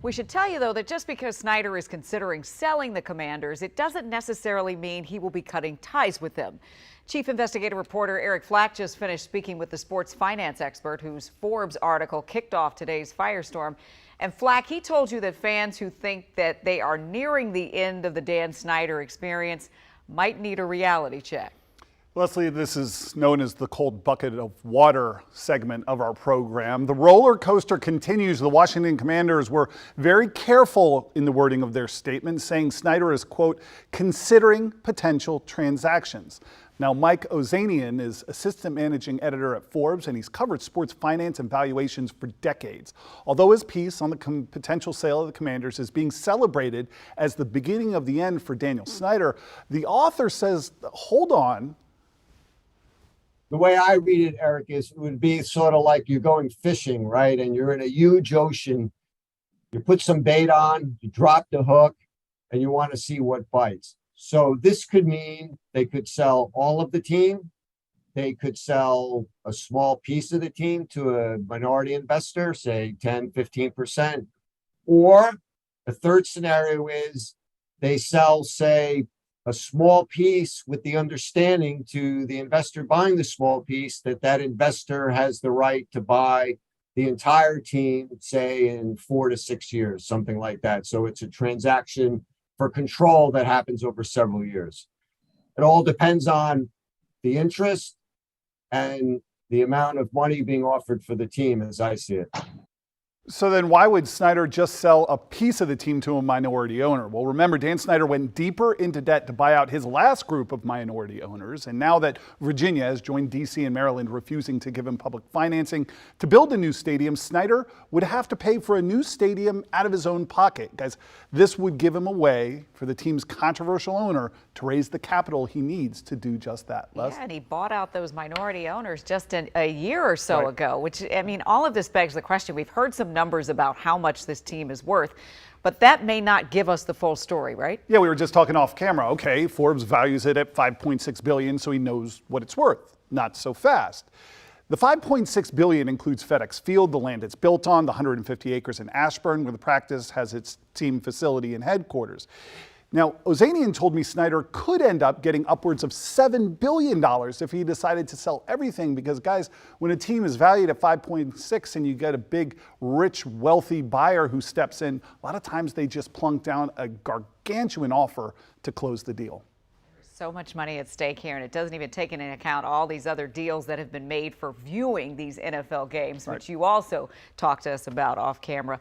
We should tell you, though, that just because Snyder is considering selling the Commanders, it doesn't necessarily mean he will be cutting ties with them. Chief investigative reporter Eric Flack just finished speaking with the sports finance expert whose Forbes article kicked off today's firestorm. And Flack, he told you that fans who think that they are nearing the end of the Dan Snyder experience might need a reality check. Leslie, this is known as the cold bucket of water segment of our program. The roller coaster continues. The Washington Commanders were very careful in the wording of their statement, saying Snyder is, quote, considering potential transactions. Now, Mike Ozanian is assistant managing editor at Forbes, and he's covered sports finance and valuations for decades. Although his piece on the potential sale of the Commanders is being celebrated as the beginning of the end for Daniel Snyder, the author says, hold on. The way I read it, Eric, is it would be sort of like you're going fishing, right? And you're in a huge ocean. You put some bait on, you drop the hook, and you want to see what bites. So this could mean they could sell all of the team. They could sell a small piece of the team to a minority investor, say 10, 15%. Or a third scenario is they sell, say, a small piece with the understanding to the investor buying the small piece that that investor has the right to buy the entire team, say in 4 to 6 years, something like that. So it's a transaction for control that happens over several years. It all depends on the interest and the amount of money being offered for the team, as I see it. So then why would Snyder just sell a piece of the team to a minority owner? Well, remember, Dan Snyder went deeper into debt to buy out his last group of minority owners. And now that Virginia has joined D.C. and Maryland refusing to give him public financing to build a new stadium, Snyder would have to pay for a new stadium out of his own pocket. Guys, this would give him a way for the team's controversial owner to raise the capital he needs to do just that. Les? Yeah, and he bought out those minority owners just a year or so ago, which, I mean, all of this begs the question. We've heard some numbers about how much this team is worth, but that may not give us the full story, right? Yeah, we were just talking off camera. Okay, Forbes values it at $5.6 billion, so he knows what it's worth. Not so fast. The $5.6 billion includes FedEx Field, the land it's built on, the 150 acres in Ashburn, where the practice has its team facility and headquarters. Now, Ozanian told me Snyder could end up getting upwards of $7 billion if he decided to sell everything, because, guys, when a team is valued at 5.6 and you get a big, rich, wealthy buyer who steps in, a lot of times they just plunk down a gargantuan offer to close the deal. So much money at stake here, and it doesn't even take into account all these other deals that have been made for viewing these NFL games, which you also talked to us about off camera.